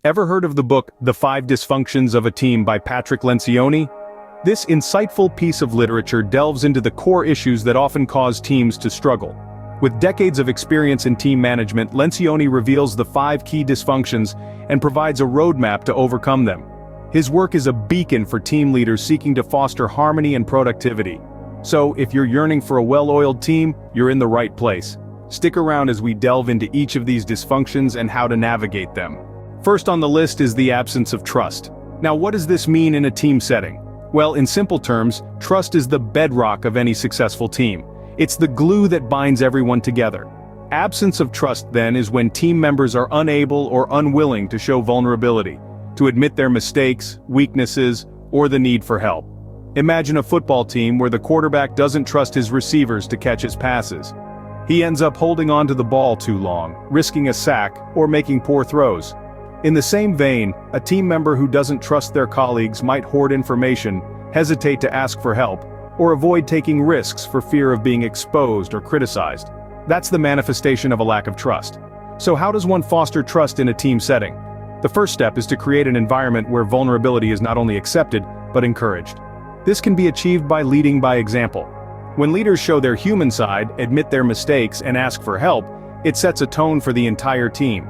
Ever heard of the book, The Five Dysfunctions of a Team by Patrick Lencioni? This insightful piece of literature delves into the core issues that often cause teams to struggle. With decades of experience in team management, Lencioni reveals the 5 key dysfunctions and provides a roadmap to overcome them. His work is a beacon for team leaders seeking to foster harmony and productivity. So, if you're yearning for a well-oiled team, you're in the right place. Stick around as we delve into each of these dysfunctions and how to navigate them. First on the list is the absence of trust. Now, what does this mean in a team setting? Well, in simple terms, trust is the bedrock of any successful team. It's the glue that binds everyone together. Absence of trust, then, is when team members are unable or unwilling to show vulnerability, to admit their mistakes, weaknesses, or the need for help. Imagine a football team where the quarterback doesn't trust his receivers to catch his passes. He ends up holding on to the ball too long, risking a sack, or making poor throws. In the same vein, a team member who doesn't trust their colleagues might hoard information, hesitate to ask for help, or avoid taking risks for fear of being exposed or criticized. That's the manifestation of a lack of trust. So how does one foster trust in a team setting? The first step is to create an environment where vulnerability is not only accepted, but encouraged. This can be achieved by leading by example. When leaders show their human side, admit their mistakes, and ask for help, it sets a tone for the entire team.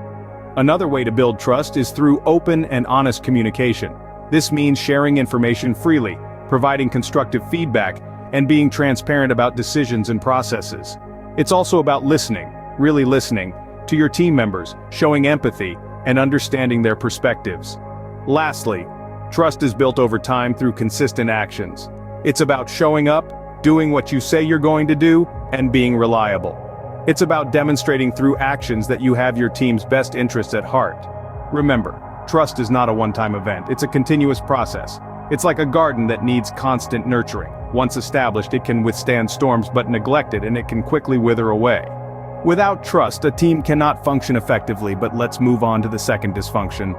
Another way to build trust is through open and honest communication. This means sharing information freely, providing constructive feedback, and being transparent about decisions and processes. It's also about listening, really listening, to your team members, showing empathy, and understanding their perspectives. Lastly, trust is built over time through consistent actions. It's about showing up, doing what you say you're going to do, and being reliable. It's about demonstrating through actions that you have your team's best interests at heart. Remember, trust is not a one-time event, it's a continuous process. It's like a garden that needs constant nurturing. Once established, it can withstand storms, but neglected, and it can quickly wither away. Without trust, a team cannot function effectively, but let's move on to the second dysfunction.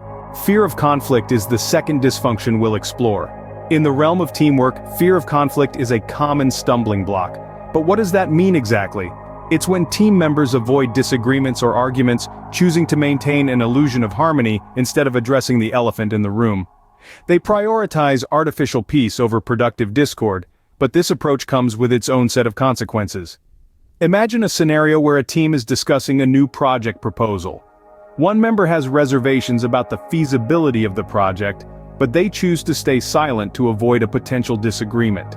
Fear of conflict is the second dysfunction we'll explore. In the realm of teamwork, fear of conflict is a common stumbling block. But what does that mean exactly? It's when team members avoid disagreements or arguments, choosing to maintain an illusion of harmony instead of addressing the elephant in the room. They prioritize artificial peace over productive discord, but this approach comes with its own set of consequences. Imagine a scenario where a team is discussing a new project proposal. One member has reservations about the feasibility of the project, but they choose to stay silent to avoid a potential disagreement.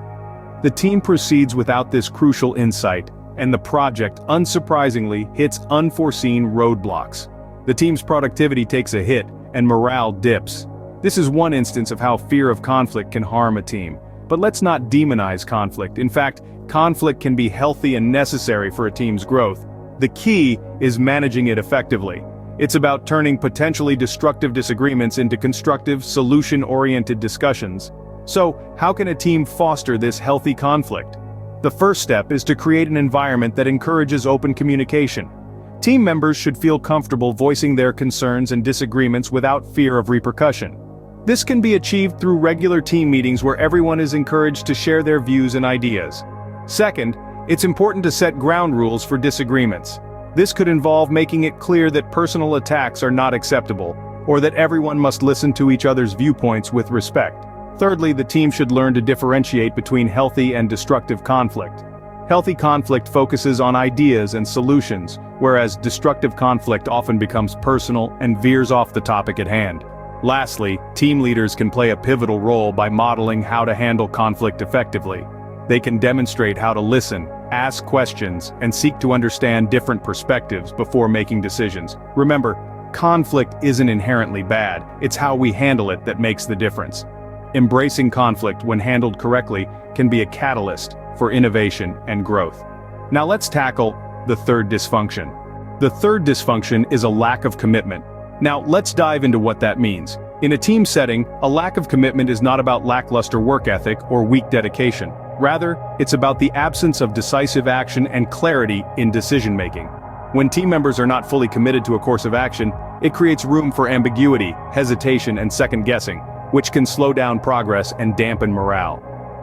The team proceeds without this crucial insight, and the project, unsurprisingly, hits unforeseen roadblocks. The team's productivity takes a hit, and morale dips. This is one instance of how fear of conflict can harm a team. But let's not demonize conflict. In fact, conflict can be healthy and necessary for a team's growth. The key is managing it effectively. It's about turning potentially destructive disagreements into constructive, solution-oriented discussions. So, how can a team foster this healthy conflict? The first step is to create an environment that encourages open communication. Team members should feel comfortable voicing their concerns and disagreements without fear of repercussion. This can be achieved through regular team meetings where everyone is encouraged to share their views and ideas. Second, it's important to set ground rules for disagreements. This could involve making it clear that personal attacks are not acceptable, or that everyone must listen to each other's viewpoints with respect. Thirdly, the team should learn to differentiate between healthy and destructive conflict. Healthy conflict focuses on ideas and solutions, whereas destructive conflict often becomes personal and veers off the topic at hand. Lastly, team leaders can play a pivotal role by modeling how to handle conflict effectively. They can demonstrate how to listen, ask questions, and seek to understand different perspectives before making decisions. Remember, conflict isn't inherently bad, it's how we handle it that makes the difference. Embracing conflict when handled correctly can be a catalyst for innovation and growth. Now let's tackle the third dysfunction. The third dysfunction is a lack of commitment. Now let's dive into what that means. In a team setting, a lack of commitment is not about lackluster work ethic or weak dedication. Rather, it's about the absence of decisive action and clarity in decision-making. When team members are not fully committed to a course of action, it creates room for ambiguity, hesitation, and second-guessing, which can slow down progress and dampen morale.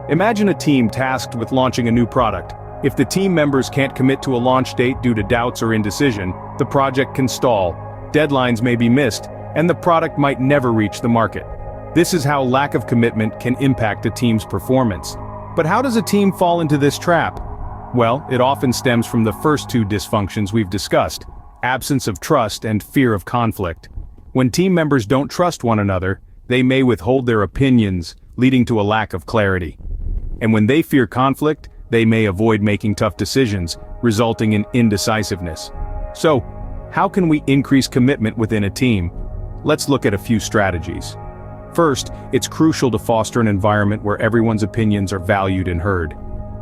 Imagine a team tasked with launching a new product. If the team members can't commit to a launch date due to doubts or indecision, the project can stall, deadlines may be missed, and the product might never reach the market. This is how lack of commitment can impact a team's performance. But how does a team fall into this trap? Well, it often stems from the first two dysfunctions we've discussed: absence of trust and fear of conflict. When team members don't trust one another, they may withhold their opinions, leading to a lack of clarity. And when they fear conflict, they may avoid making tough decisions, resulting in indecisiveness. So, how can we increase commitment within a team? Let's look at a few strategies. First, it's crucial to foster an environment where everyone's opinions are valued and heard.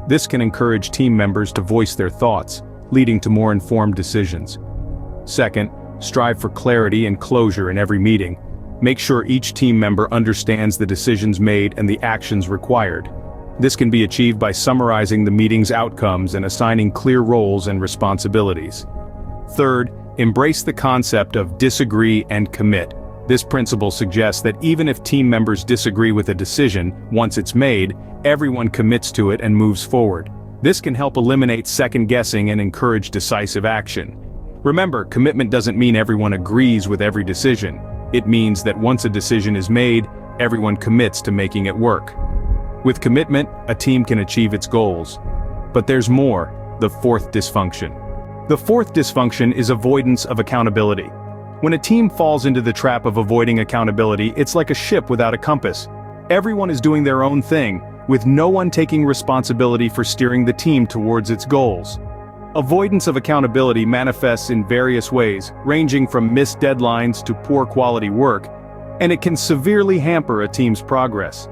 This can encourage team members to voice their thoughts, leading to more informed decisions. Second, strive for clarity and closure in every meeting. Make sure each team member understands the decisions made and the actions required. This can be achieved by summarizing the meeting's outcomes and assigning clear roles and responsibilities. Third, embrace the concept of disagree and commit. This principle suggests that even if team members disagree with a decision, once it's made, everyone commits to it and moves forward. This can help eliminate second-guessing and encourage decisive action. Remember, commitment doesn't mean everyone agrees with every decision. It means that once a decision is made, everyone commits to making it work. With commitment, a team can achieve its goals. But there's more: the fourth dysfunction. The fourth dysfunction is avoidance of accountability. When a team falls into the trap of avoiding accountability, it's like a ship without a compass. Everyone is doing their own thing, with no one taking responsibility for steering the team towards its goals. Avoidance of accountability manifests in various ways, ranging from missed deadlines to poor quality work, and it can severely hamper a team's progress.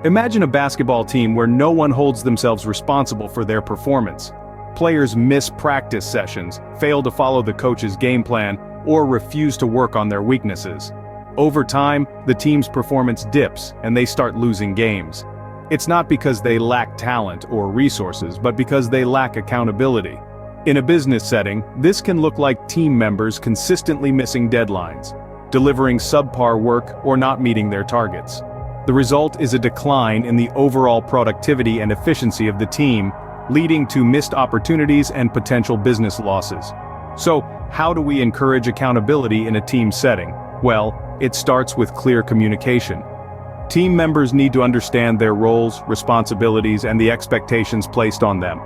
Imagine a basketball team where no one holds themselves responsible for their performance. Players miss practice sessions, fail to follow the coach's game plan, or refuse to work on their weaknesses. Over time, the team's performance dips and they start losing games. It's not because they lack talent or resources, but because they lack accountability. In a business setting, this can look like team members consistently missing deadlines, delivering subpar work, or not meeting their targets. The result is a decline in the overall productivity and efficiency of the team, leading to missed opportunities and potential business losses. So, how do we encourage accountability in a team setting? Well, it starts with clear communication. Team members need to understand their roles, responsibilities, and the expectations placed on them.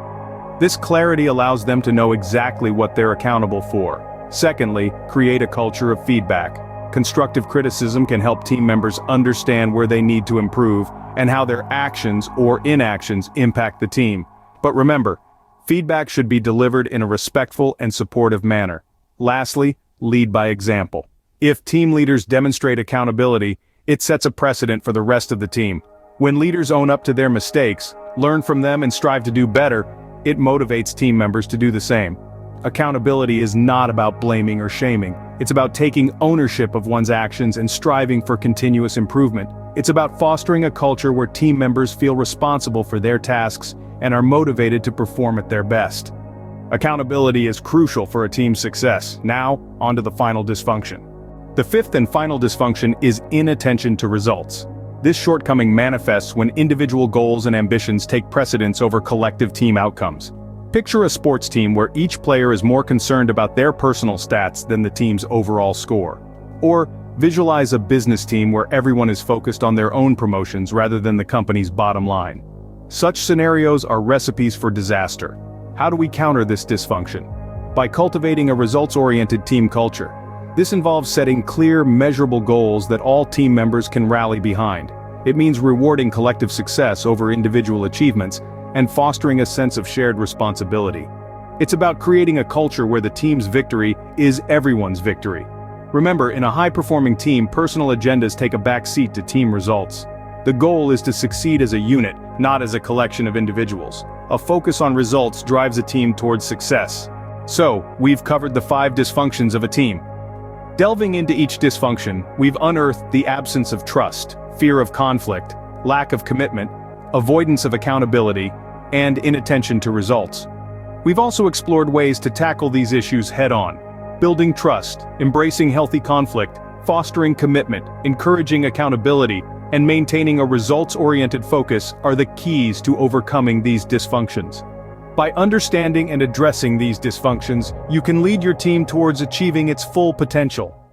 This clarity allows them to know exactly what they're accountable for. Secondly, create a culture of feedback. Constructive criticism can help team members understand where they need to improve and how their actions or inactions impact the team. But remember, feedback should be delivered in a respectful and supportive manner. Lastly, lead by example. If team leaders demonstrate accountability, it sets a precedent for the rest of the team. When leaders own up to their mistakes, learn from them and strive to do better, it motivates team members to do the same. Accountability is not about blaming or shaming. It's about taking ownership of one's actions and striving for continuous improvement. It's about fostering a culture where team members feel responsible for their tasks and are motivated to perform at their best. Accountability is crucial for a team's success. Now, on to the final dysfunction. The fifth and final dysfunction is inattention to results. This shortcoming manifests when individual goals and ambitions take precedence over collective team outcomes. Picture a sports team where each player is more concerned about their personal stats than the team's overall score. Or, visualize a business team where everyone is focused on their own promotions rather than the company's bottom line. Such scenarios are recipes for disaster. How do we counter this dysfunction? By cultivating a results-oriented team culture. This involves setting clear, measurable goals that all team members can rally behind. It means rewarding collective success over individual achievements and fostering a sense of shared responsibility. It's about creating a culture where the team's victory is everyone's victory. Remember, in a high-performing team, personal agendas take a back seat to team results. The goal is to succeed as a unit, not as a collection of individuals. A focus on results drives a team towards success. So, we've covered the 5 dysfunctions of a team. Delving into each dysfunction, we've unearthed the absence of trust, fear of conflict, lack of commitment, avoidance of accountability, and inattention to results. We've also explored ways to tackle these issues head-on. Building trust, embracing healthy conflict, fostering commitment, encouraging accountability, and maintaining a results-oriented focus are the keys to overcoming these dysfunctions. By understanding and addressing these dysfunctions, you can lead your team towards achieving its full potential.